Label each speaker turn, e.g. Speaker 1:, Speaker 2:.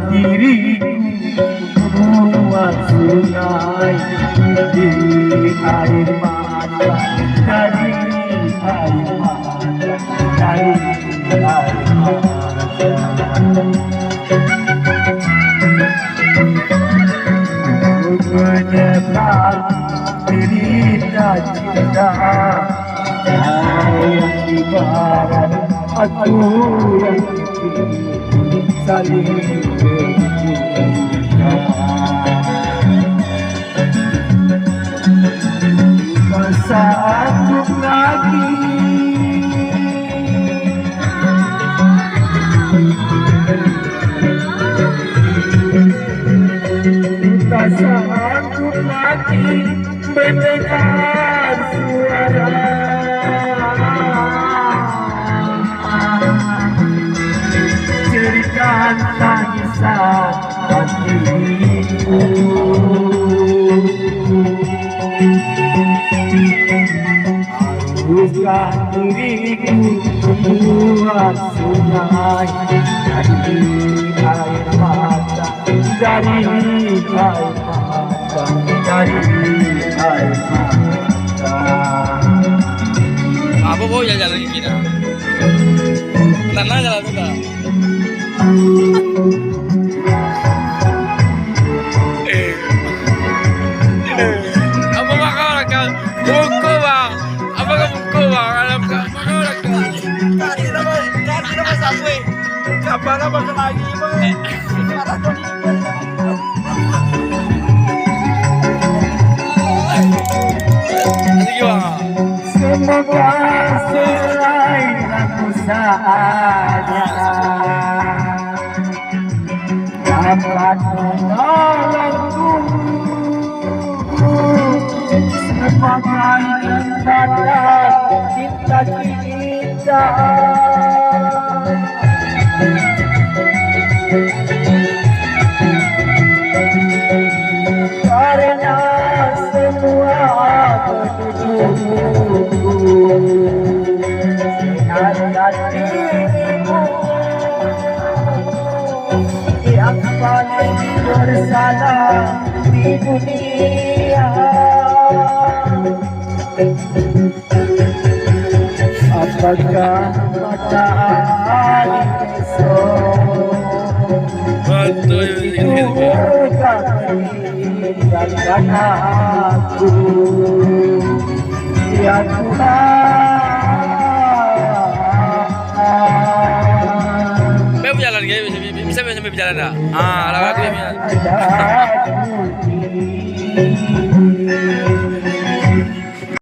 Speaker 1: diriku buat sungai di air mata dari air mata dari air mata menyebar cerita cinta yang di barat aku yang di timur saling bercinta masa aku lagi tak sanggup lagi mendengar suara cerita tangisan hatiku. Haruskah diriku membuat sungai dari air mata dari air mata dari air mata.
Speaker 2: Apa mau jalan lagi kita? Tenang jalan kita. Apa makau lagi? Buku bang. Apa kamu buku bang? Alam kau makau lagi. Tadi nama sampai. Kapan apa lagi?
Speaker 1: Semoga selain aku saja dapat menolongku sebagai tanda cinta kita. Karena semua pendudukku sehat dirimu yang paling bersalah di dunia. Apakah matahari besok dan aku ya Tuhan.
Speaker 2: Saya berjalan guys, bisa sampai berjalan dah. Lagi